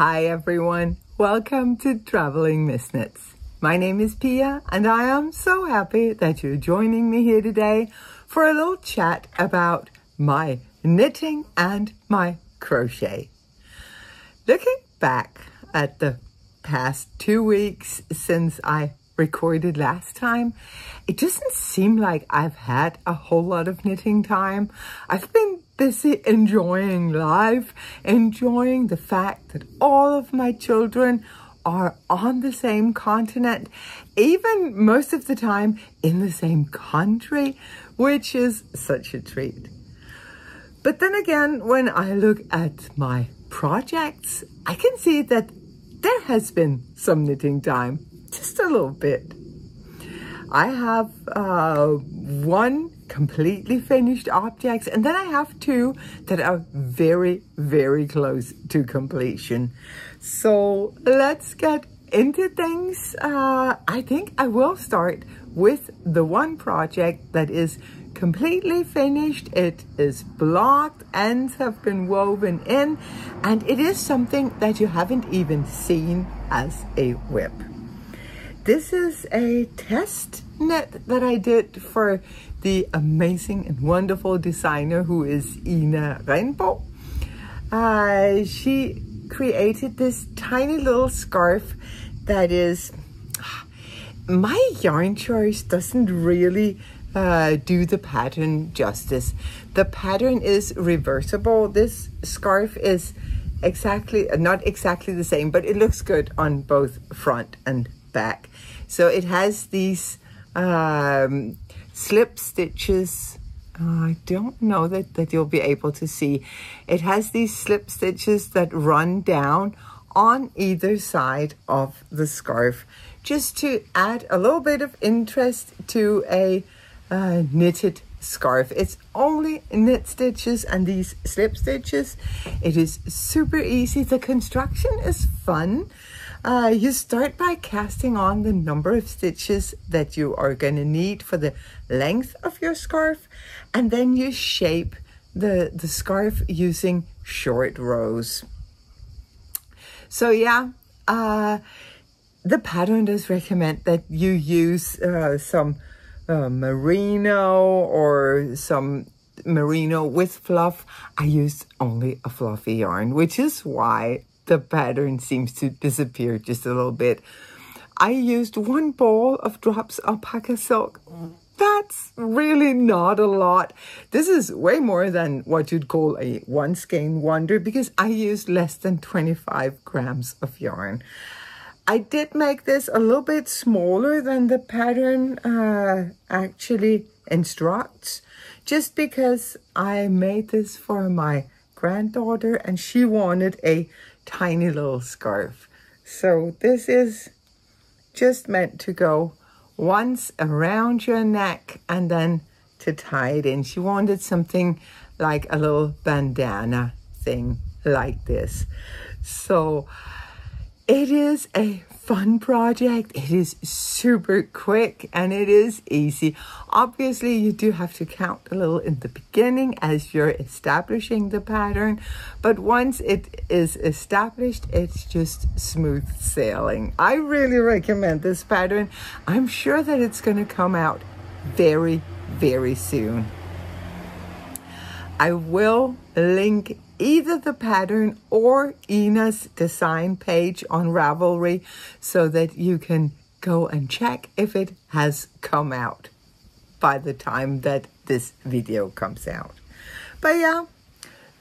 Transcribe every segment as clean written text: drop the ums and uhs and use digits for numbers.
Hi everyone, welcome to Traveling Misknits. My name is Pia and I am so happy that you're joining me here today for a little chat about my knitting and my crochet. Looking back at the past 2 weeks since I recorded last time, it doesn't seem like I've had a whole lot of knitting time. I've been busy enjoying life, enjoying the fact that all of my children are on the same continent, even most of the time in the same country, which is such a treat. But then again, when I look at my projects, I can see that there has been some knitting time, just a little bit. I have one completely finished object, and then I have two that are very, very close to completion. So let's get into things. I think I will start with the one project that is completely finished. It is blocked, ends have been woven in, and it is something that you haven't even seen as a whip. This is a test knit that I did for the amazing and wonderful designer who is Ina Rainbow. She created this tiny little scarf that is, my yarn choice doesn't really do the pattern justice. The pattern is reversible. This scarf is not exactly the same, but it looks good on both front and back. So it has these slip stitches. I don't know that you'll be able to see. It has these slip stitches that run down on either side of the scarf, just to add a little bit of interest to a knitted scarf. It's only knit stitches and these slip stitches. It is super easy. The construction is fun. You start by casting on the number of stitches that you are going to need for the length of your scarf, and then you shape the scarf using short rows. So yeah, the pattern does recommend that you use some merino or some merino with fluff. I used only a fluffy yarn, which is why the pattern seems to disappear just a little bit. I used one ball of Drops alpaca silk. That's really not a lot. This is way more than what you'd call a one skein wonder, because I used less than 25 grams of yarn. I did make this a little bit smaller than the pattern actually instructs, just because I made this for my granddaughter and she wanted a tiny little scarf. So this is just meant to go once around your neck and then to tie it in. She wanted something like a little bandana thing like this. So it is a fun project. It is super quick and it is easy. Obviously, you do have to count a little in the beginning as you're establishing the pattern, but once it is established, it's just smooth sailing. I really recommend this pattern. I'm sure that it's going to come out very, very soon. I will link either the pattern or Ina's design page on Ravelry so that you can go and check if it has come out by the time that this video comes out. But yeah,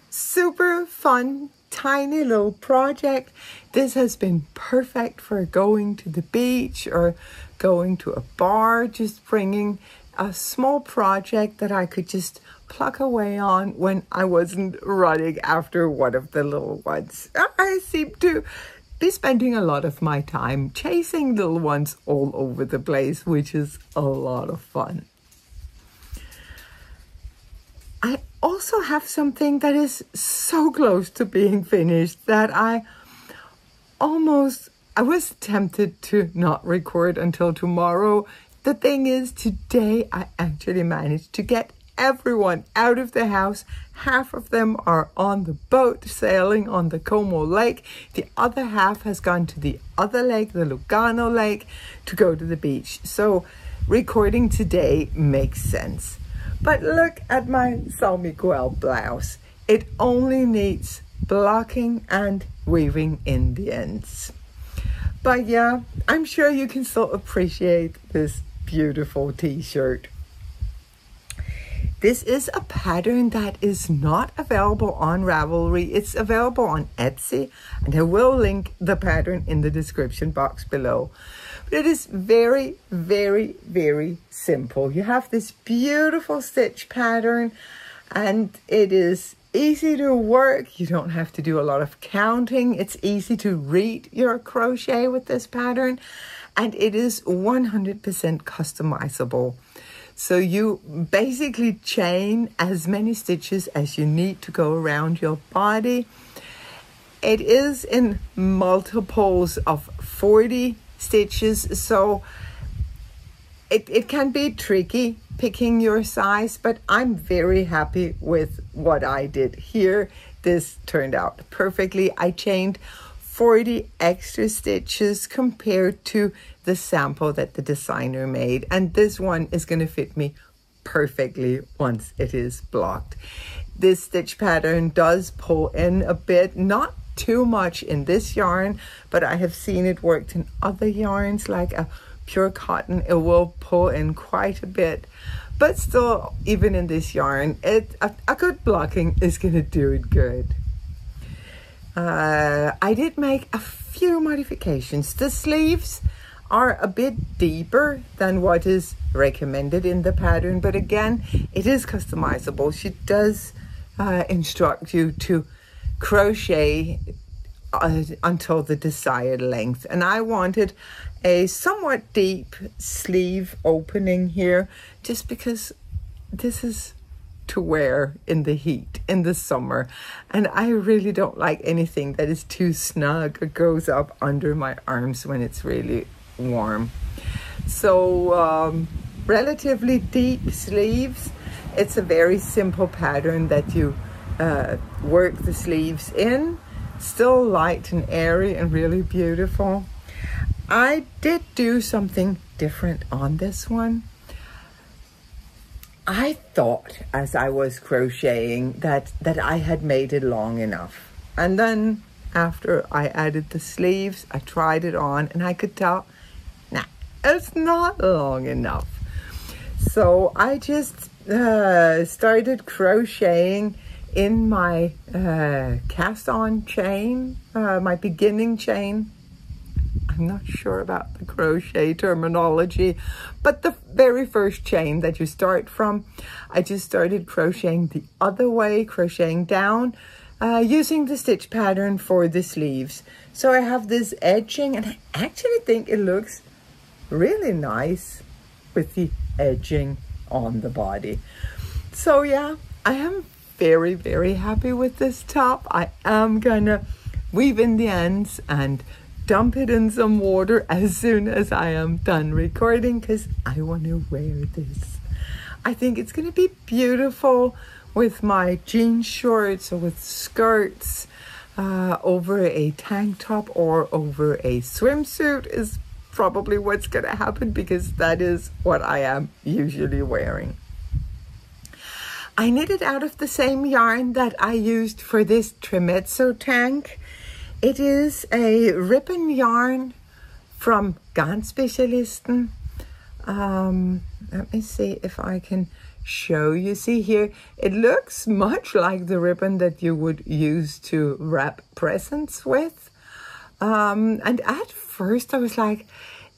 super fun, tiny little project. This has been perfect for going to the beach or going to a bar, just bringing a small project that I could just pluck away on when I wasn't running after one of the little ones. I seem to be spending a lot of my time chasing little ones all over the place, which is a lot of fun. I also have something that is so close to being finished that I was tempted to not record until tomorrow. The thing is, today I actually managed to get everyone out of the house. Half of them are on the boat sailing on the Como Lake. The other half has gone to the other lake, the Lugano Lake, to go to the beach. So recording today makes sense. But look at my San Miguel blouse. It only needs blocking and weaving in the ends. But yeah, I'm sure you can still appreciate this beautiful t-shirt. This is a pattern that is not available on Ravelry. It's available on Etsy, and I will link the pattern in the description box below. But it is very, very, very simple. You have this beautiful stitch pattern, and it is easy to work. You don't have to do a lot of counting. It's easy to read your crochet with this pattern, and it is 100% customizable. So you basically chain as many stitches as you need to go around your body. It is in multiples of 40 stitches, so it can be tricky picking your size, but I'm very happy with what I did here. This turned out perfectly. I chained 40 extra stitches compared to the sample that the designer made, and this one is going to fit me perfectly once it is blocked. This stitch pattern does pull in a bit, not too much in this yarn, but I have seen it worked in other yarns like a pure cotton. It will pull in quite a bit, but still, even in this yarn, a good blocking is going to do it good. I did make a few modifications. The sleeves are a bit deeper than what is recommended in the pattern, but again, it is customizable. She does instruct you to crochet until the desired length, and I wanted a somewhat deep sleeve opening here just because this is to wear in the heat in the summer, and I really don't like anything that is too snug or goes up under my arms when it's really warm. So relatively deep sleeves. It's a very simple pattern that you work the sleeves in, still light and airy and really beautiful. I did do something different on this one. I thought as I was crocheting that I had made it long enough, and then after I added the sleeves, I tried it on and I could tell, nah, it's not long enough. So I just started crocheting in my cast on chain, my beginning chain. I'm not sure about the crochet terminology, but the very first chain that you start from, I just started crocheting the other way, crocheting down, using the stitch pattern for the sleeves. So I have this edging, and I actually think it looks really nice with the edging on the body. So yeah, I am very, very happy with this top. I am gonna weave in the ends and dump it in some water as soon as I am done recording, because I want to wear this. I think it's going to be beautiful with my jean shorts or with skirts, over a tank top or over a swimsuit is probably what's going to happen, because that is what I am usually wearing. I knitted out of the same yarn that I used for this trimezzo tank. It is a ribbon yarn from Garnspecialisten. Let me see if I can show you. See here, it looks much like the ribbon that you would use to wrap presents with. And at first I was like,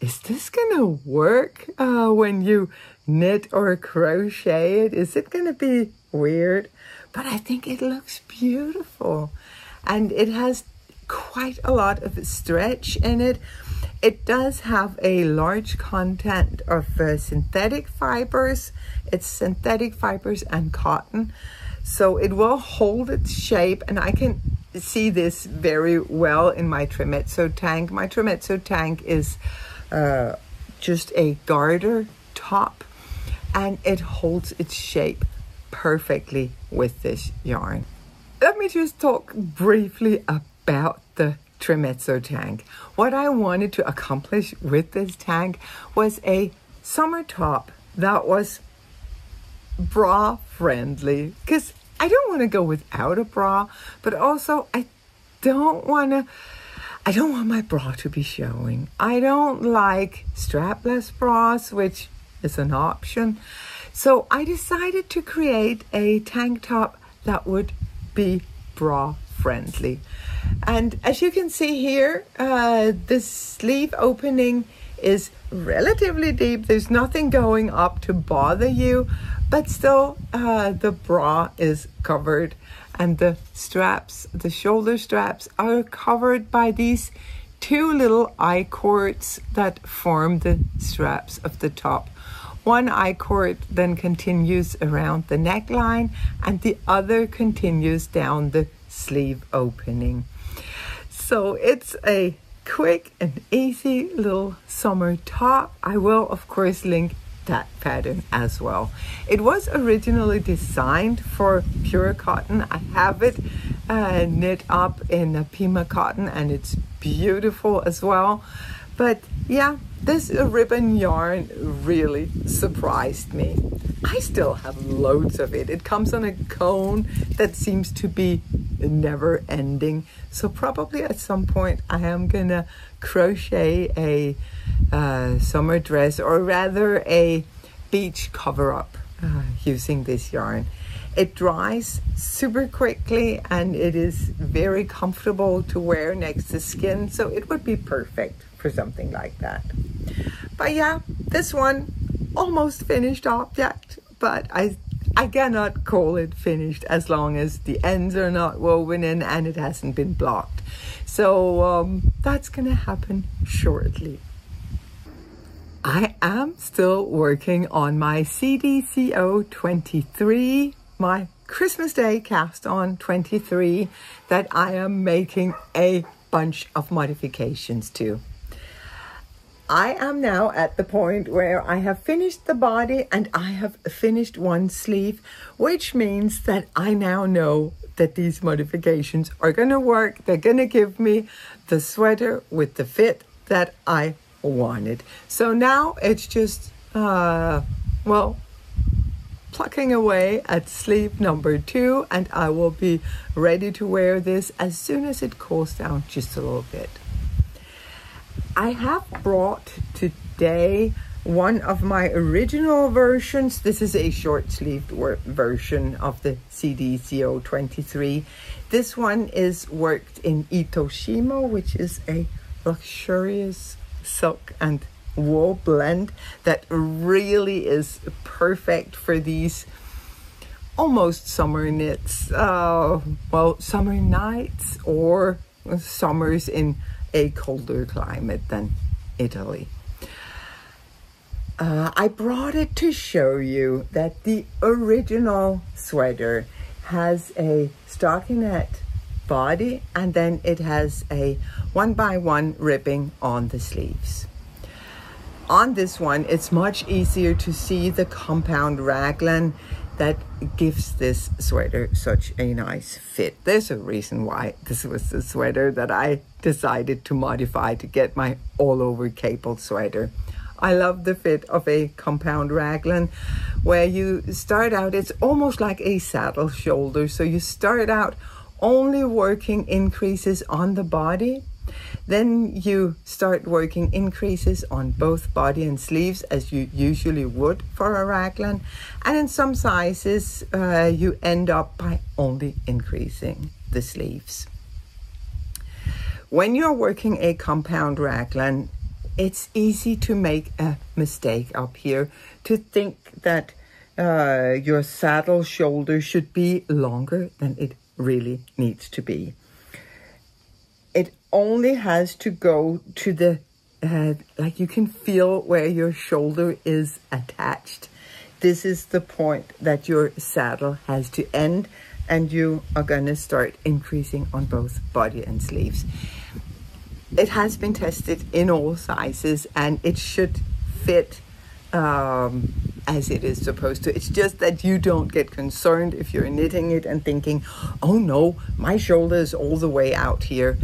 is this gonna work when you knit or crochet it? Is it gonna be weird? But I think it looks beautiful, and it has quite a lot of stretch in it. It does have a large content of synthetic fibers. It's synthetic fibers and cotton, so it will hold its shape, and I can see this very well in my trimezzo tank. My trimezzo tank is just a garter top, and it holds its shape perfectly with this yarn. Let me just talk briefly about the trimezzo tank. What I wanted to accomplish with this tank was a summer top that was bra friendly, because I don't want to go without a bra, but also I don't want my bra to be showing. I don't like strapless bras, which is an option. So I decided to create a tank top that would be bra friendly. And as you can see here, the sleeve opening is relatively deep. There's nothing going up to bother you, but still the bra is covered, and the straps, the shoulder straps, are covered by these two little I-cords that form the straps of the top. One I-cord then continues around the neckline, and the other continues down the sleeve opening. So it's a quick and easy little summer top. I will of course link that pattern as well. It was originally designed for pure cotton. I have it knit up in a Pima cotton, and it's beautiful as well. But yeah, this ribbon yarn really surprised me. I still have loads of it. It comes on a cone that seems to be never ending. So probably at some point I am gonna crochet a summer dress, or rather a beach cover-up using this yarn. It dries super quickly, and it is very comfortable to wear next to skin, so it would be perfect for something like that. But yeah, this one almost finished object, but I cannot call it finished as long as the ends are not woven in and it hasn't been blocked. So that's gonna happen shortly. I am still working on my CDCO 23, my Christmas Day cast on 23, that I am making a bunch of modifications to. I am now at the point where I have finished the body and I have finished one sleeve, which means that I now know that these modifications are going to work. They're going to give me the sweater with the fit that I wanted. So now it's just, well, plucking away at sleeve number 2, and I will be ready to wear this as soon as it cools down just a little bit. I have brought today one of my original versions. This is a short-sleeved version of the CDCO 23. This one is worked in Itoshimo, which is a luxurious silk and wool blend that really is perfect for these almost summer knits. Well, summer nights or summers in a colder climate than Italy. I brought it to show you that the original sweater has a stockinette body, and then it has a 1x1 ribbing on the sleeves. On this one, it's much easier to see the compound raglan that gives this sweater such a nice fit. There's a reason why this was the sweater that I decided to modify to get my all-over cable sweater. I love the fit of a compound raglan, where you start out, it's almost like a saddle shoulder. So you start out only working increases on the body. Then you start working increases on both body and sleeves, as you usually would for a raglan. And in some sizes, you end up by only increasing the sleeves. When you're working a compound raglan, it's easy to make a mistake up here, to think that your saddle shoulder should be longer than it really needs to be. It only has to go to the, like you can feel where your shoulder is attached. This is the point that your saddle has to end, and you are gonna start increasing on both body and sleeves. It has been tested in all sizes, and it should fit as it is supposed to. It's just that you don't get concerned if you're knitting it and thinking, oh no, my shoulder is all the way out here.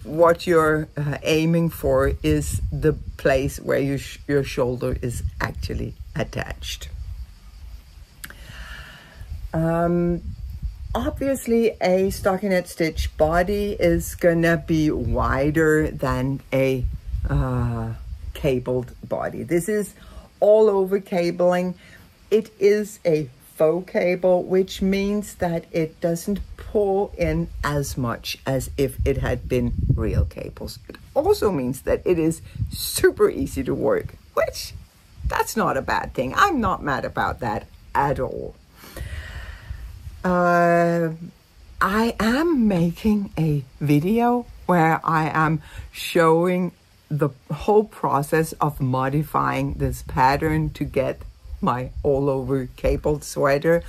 What you're aiming for is the place where your shoulder is actually attached. Obviously, a stockinette stitch body is gonna be wider than a cabled body. This is all over cabling. It is a faux cable, which means that it doesn't pull in as much as if it had been real cables. It also means that it is super easy to work, which that's not a bad thing. I'm not mad about that at all. I am making a video where I am showing the whole process of modifying this pattern to get my all over cabled sweater.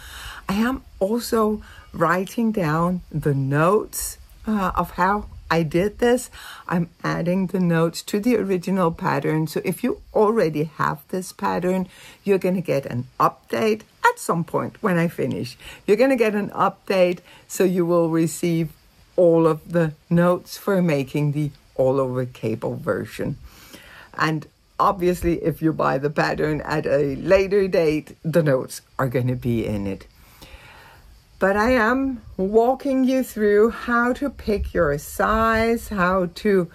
I am also writing down the notes of how I did this. I'm adding the notes to the original pattern. So if you already have this pattern, you're going to get an update at some point when I finish. You're going to get an update, so you will receive all of the notes for making the all over cable version. And obviously, if you buy the pattern at a later date, the notes are going to be in it. But I am walking you through how to pick your size, how to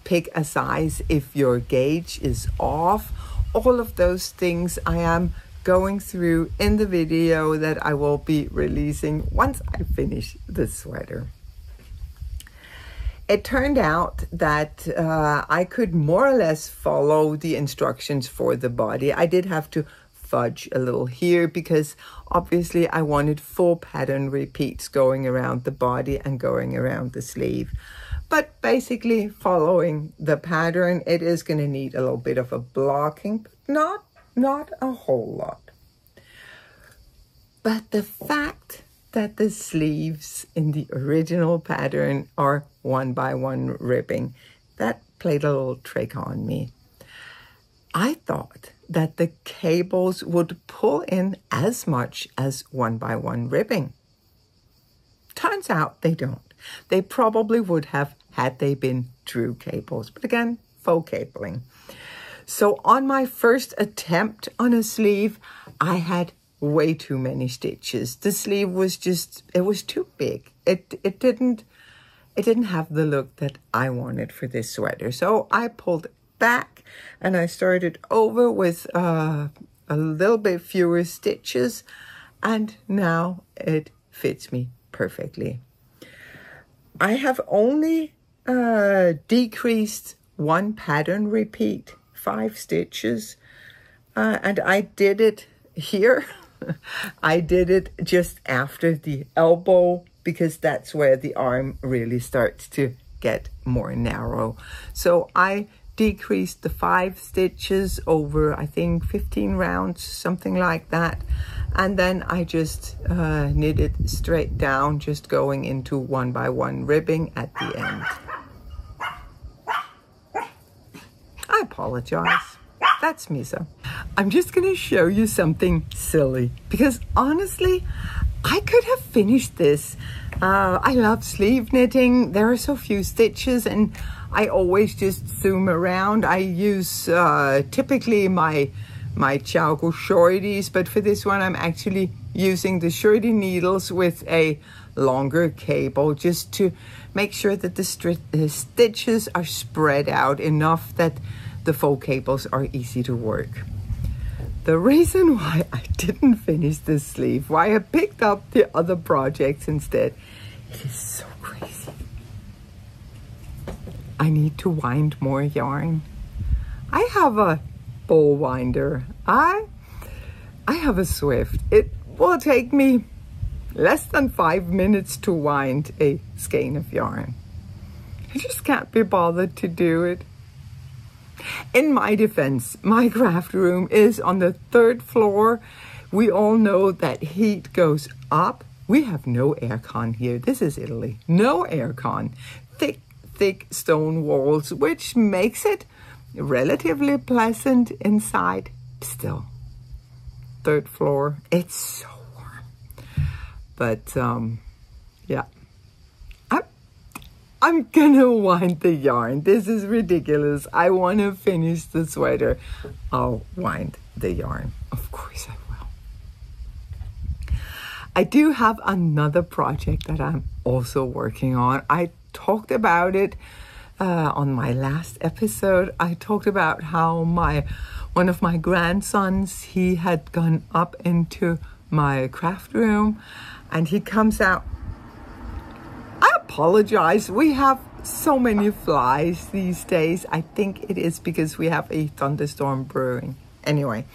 pick a size if your gauge is off. All of those things I am going through in the video that I will be releasing once I finish the sweater. It turned out that I could more or less follow the instructions for the body. I did have to fudge a little here because obviously I wanted full pattern repeats going around the body and going around the sleeve. But basically following the pattern, it is going to need a little bit of a blocking, but not a whole lot. But the fact that the sleeves in the original pattern are 1x1 ribbing, that played a little trick on me. I thought that the cables would pull in as much as 1x1 ribbing. Turns out they don't. They probably would have had they been true cables, but again, faux cabling. So on my first attempt on a sleeve, I had way too many stitches. The sleeve was just, it was too big. It didn't have the look that I wanted for this sweater. So I pulled it back and I started over with a little bit fewer stitches, and now it fits me perfectly. I have only decreased one pattern repeat, 5 stitches, and I did it here. I did it just after the elbow because that's where the arm really starts to get more narrow. So I decreased the 5 stitches over, I think, 15 rounds, something like that. And then I just knitted straight down, just going into 1x1 ribbing at the end. I apologize. That's Misa. I'm just going to show you something silly because honestly, I could have finished this. I love sleeve knitting. There are so few stitches and I always just zoom around. I use typically my Chago shorties, but for this one I'm actually using the shorty needles with a longer cable just to make sure that the stitches are spread out enough that the faux cables are easy to work. The reason why I didn't finish this sleeve, why I picked up the other projects instead, it is so crazy. I need to wind more yarn. I have a ball winder. I have a Swift. It will take me less than 5 minutes to wind a skein of yarn. I just can't be bothered to do it. In my defense, my craft room is on the 3rd floor. We all know that heat goes up. We have no aircon here. This is Italy. No aircon. Thick stone walls, which makes it relatively pleasant inside. Still, 3rd floor, it's so warm. But yeah, I'm gonna wind the yarn. This is ridiculous. I want to finish the sweater. I'll wind the yarn. Of course I will. I do have another project that I'm also working on. I talked about it on my last episode. I talked about how one of my grandsons, he had gone up into my craft room and he comes out. I apologize. We have so many flies these days. I think it is because we have a thunderstorm brewing. Anyway,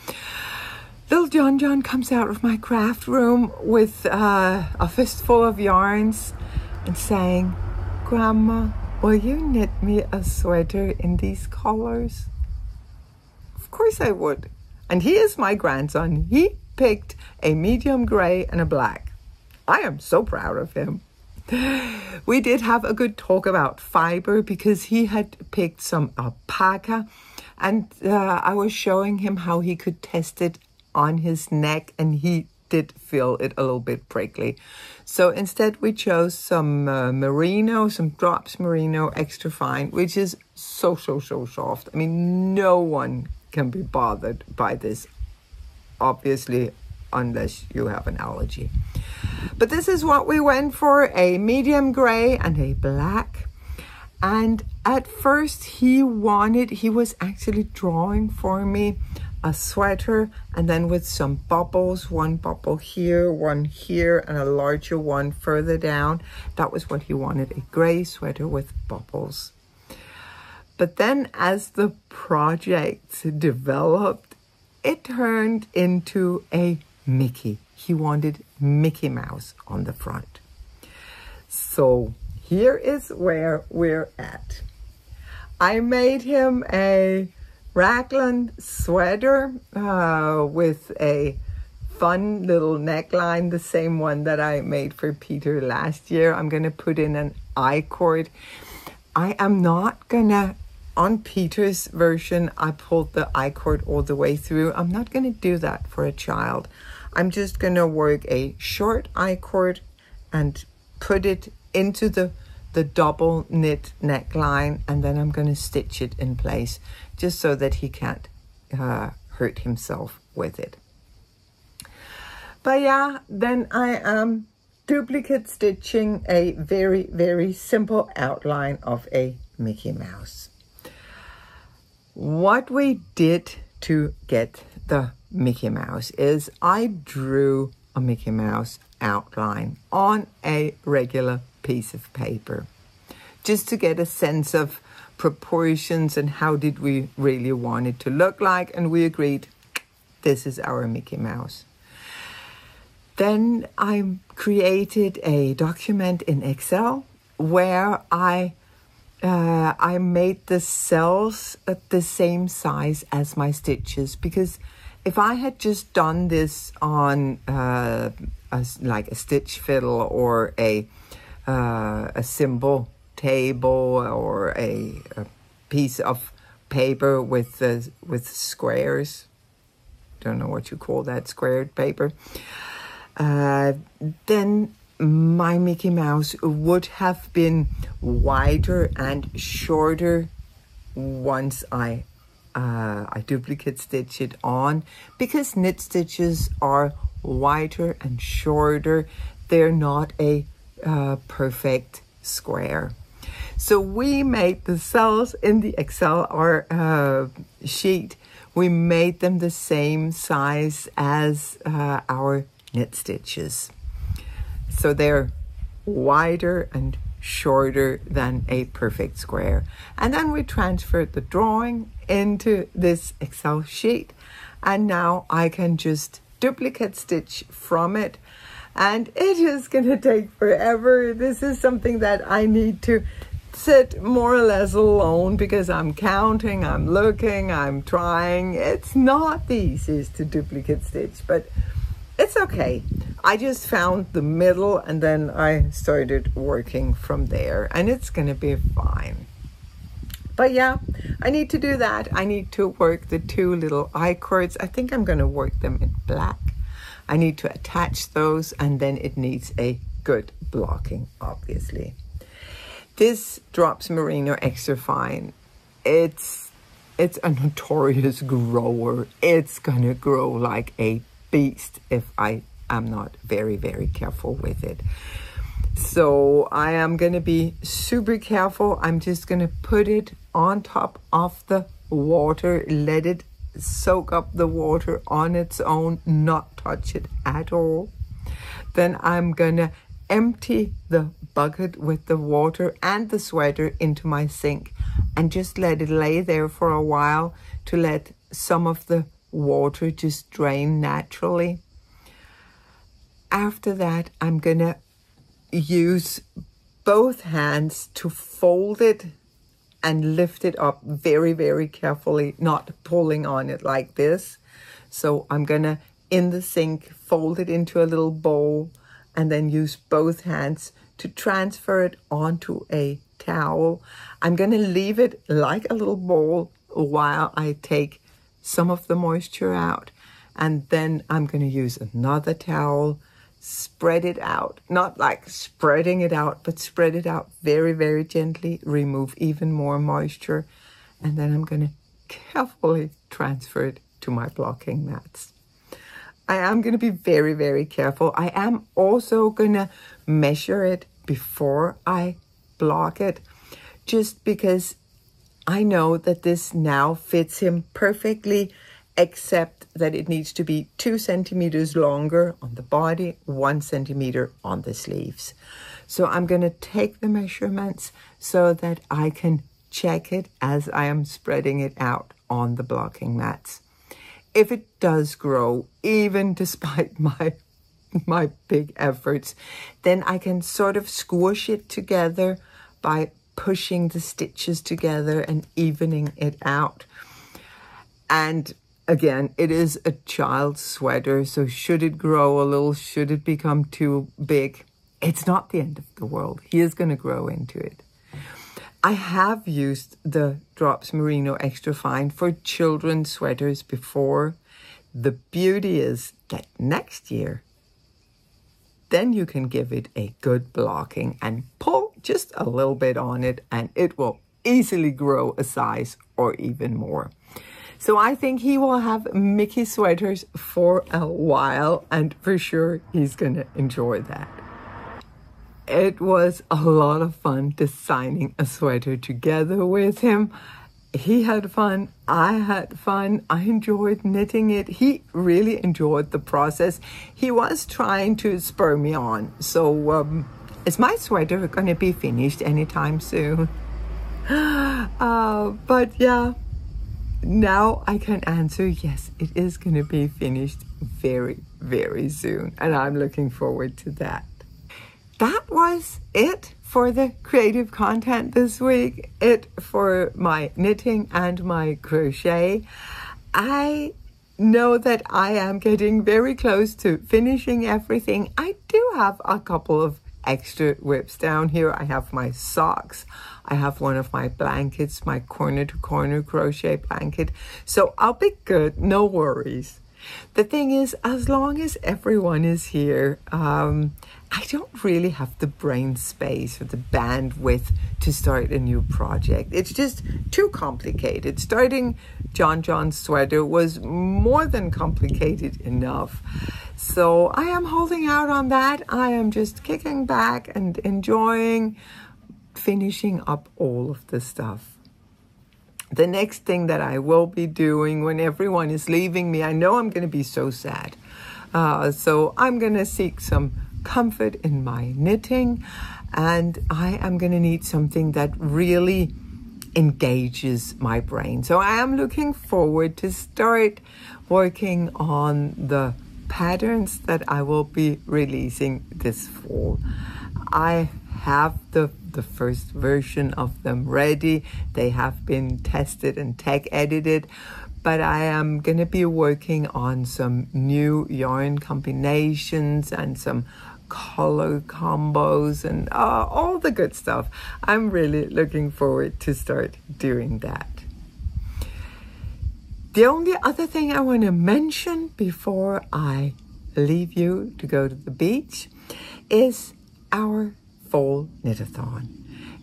little John comes out of my craft room with a fistful of yarns and saying, "Grandma, will you knit me a sweater in these colors?" Of course I would. And he is my grandson. He picked a medium gray and a black. I am so proud of him. We did have a good talk about fiber because he had picked some alpaca, and I was showing him how he could test it on his neck, and he did feel it a little bit prickly. So instead we chose some some Drops Merino Extra Fine, which is so soft. I mean, no one can be bothered by this, obviously, unless you have an allergy. But this is what we went for, a medium gray and a black. And at first he was actually drawing for me a sweater, and then with some bubbles, one bubble here, one here, and a larger one further down. That was what he wanted, a gray sweater with bubbles. But then as the project developed, it turned into a Mickey. He wanted Mickey Mouse on the front. So here is where we're at. I made him a raglan sweater with a fun little neckline, the same one that I made for Peter last year. I'm going to put in an I-cord. I am not going to, on Peter's version, I pulled the I-cord all the way through. I'm not going to do that for a child. I'm just going to work a short I-cord and put it into the double knit neckline, and then I'm going to stitch it in place just so that he can't hurt himself with it. But yeah, then I am duplicate stitching a very simple outline of a Mickey Mouse. What we did to get the Mickey Mouse is I drew a Mickey Mouse outline on a regular piece of paper just to get a sense of proportions and how did we really want it to look like, and we agreed this is our Mickey Mouse. Then I created a document in Excel where I made the cells at the same size as my stitches, because if I had just done this on like a stitch fiddle or a symbol table or a piece of paper with squares, don't know what you call that, squared paper, then my Mickey Mouse would have been wider and shorter once I duplicate stitch it on, because knit stitches are wider and shorter. They're not a perfect square. So we made the cells in the Excel sheet. We made them the same size as our knit stitches. So they're wider and shorter than a perfect square. And then we transferred the drawing into this Excel sheet. And now I can just duplicate stitch from it. And it is going to take forever. This is something that I need to sit more or less alone, because I'm counting, I'm looking, I'm trying. It's not the easiest to duplicate stitch, but it's okay. I just found the middle and then I started working from there, and it's gonna be fine. But yeah, I need to do that. I need to work the 2 little I-cords. I think I'm going to work them in black. I need to attach those, and then it needs a good blocking, obviously. This Drops Merino Extra Fine, it's a notorious grower. It's going to grow like a beast if I am not very, very careful with it. So I am going to be super careful. I'm just going to put it on top of the water, let it soak up the water on its own, not touch it at all. Then I'm going to empty the bucket with the water and the sweater into my sink and just let it lay there for a while to let some of the water just drain naturally. After that, I'm going to use both hands to fold it and lift it up very, very carefully, not pulling on it like this. So I'm gonna, in the sink, fold it into a little bowl and then use both hands to transfer it onto a towel. I'm gonna leave it like a little bowl while I take some of the moisture out. And then I'm gonna use another towel, spread it out, not like spreading it out, but spread it out very, very gently, remove even more moisture, and then I'm going to carefully transfer it to my blocking mats. I am going to be very, very careful. I am also going to measure it before I block it, just because I know that this now fits him perfectly, except that it needs to be 2 centimeters longer on the body, 1 centimeter on the sleeves. So I'm going to take the measurements so that I can check it as I am spreading it out on the blocking mats. If it does grow, even despite my big efforts, then I can sort of squish it together by pushing the stitches together and evening it out. And again, it is a child's sweater, so should it grow a little, should it become too big, it's not the end of the world. He is going to grow into it. I have used the Drops Merino Extra Fine for children's sweaters before. The beauty is that next year, then you can give it a good blocking and pull just a little bit on it, and it will easily grow a size or even more. So I think he will have Mickey sweaters for a while, and for sure he's going to enjoy that. It was a lot of fun designing a sweater together with him. He had fun, I had fun, I enjoyed knitting it. He really enjoyed the process. He was trying to spur me on. So is my sweater going to be finished anytime soon? But yeah. Now I can answer, yes, it is going to be finished very, very soon. And I'm looking forward to that. That was it for the creative content this week. It for my knitting and my crochet. I know that I am getting very close to finishing everything. I do have a couple of extra whips down here. I have my socks. I have one of my blankets, my corner-to-corner crochet blanket. So I'll be good, no worries. The thing is, as long as everyone is here, I don't really have the brain space or the bandwidth to start a new project. It's just too complicated. Starting John's sweater was more than complicated enough. So I am holding out on that. I am just kicking back and enjoying finishing up all of the stuff. The next thing that I will be doing when everyone is leaving me, I know I'm going to be so sad. So I'm going to seek some comfort in my knitting, and I am going to need something that really engages my brain. So I am looking forward to start working on the patterns that I will be releasing this fall. I have the first version of them ready. They have been tested and tech edited, but I am going to be working on some new yarn combinations and some color combos and all the good stuff. I'm really looking forward to start doing that. The only other thing I want to mention before I leave you to go to the beach is our fall knit-a-thon.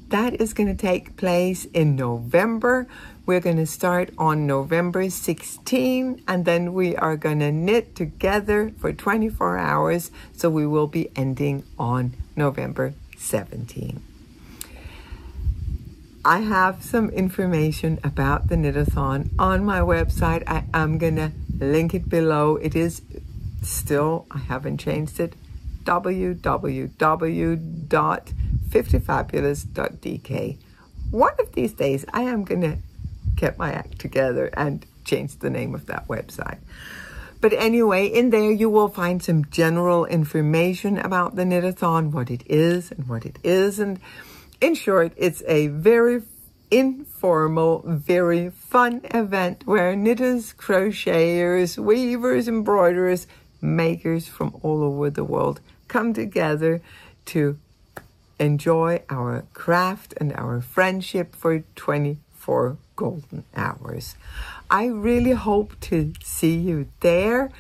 That is going to take place in November. We're going to start on November 16, and then we are going to knit together for 24 hours. So we will be ending on November 17. I have some information about the knit-a-thon on my website. I am going to link it below. It is still, I haven't changed it, www.50fabulous.dk. One of these days, I am going to get my act together and change the name of that website. But anyway, in there you will find some general information about the knit-a-thon, what it is and what it isn't. In short, it's a very informal, very fun event where knitters, crocheters, weavers, embroiderers, makers from all over the world come together to enjoy our craft and our friendship for 24 golden hours. I really hope to see you there.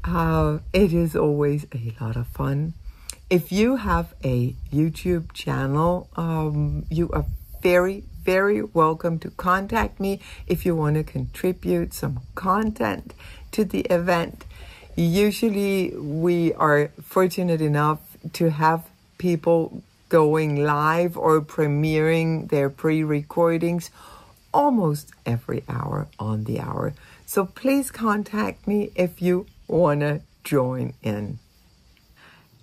It is always a lot of fun. If you have a YouTube channel, you are very, very welcome to contact me if you want to contribute some content to the event. Usually we are fortunate enough to have people going live or premiering their pre-recordings almost every hour on the hour. So please contact me if you want to join in.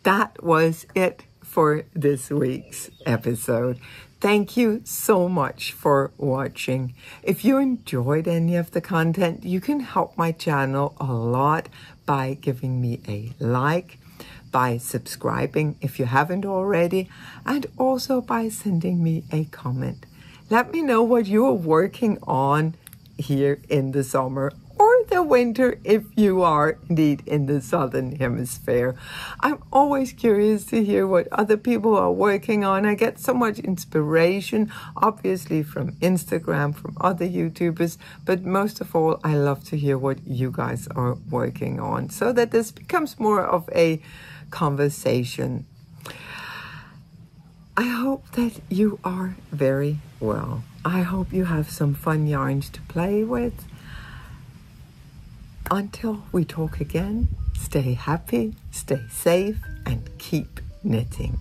That was it for this week's episode. Thank you so much for watching. If you enjoyed any of the content, you can help my channel a lot by giving me a like, by subscribing if you haven't already, and also by sending me a comment. Let me know what you are working on here in the summer or the winter if you are indeed in the southern hemisphere. I'm always curious to hear what other people are working on. I get so much inspiration, obviously from Instagram, from other YouTubers, but most of all, I love to hear what you guys are working on so that this becomes more of a conversation. I hope that you are very well. I hope you have some fun yarns to play with. Until we talk again, stay happy, stay safe, and keep knitting.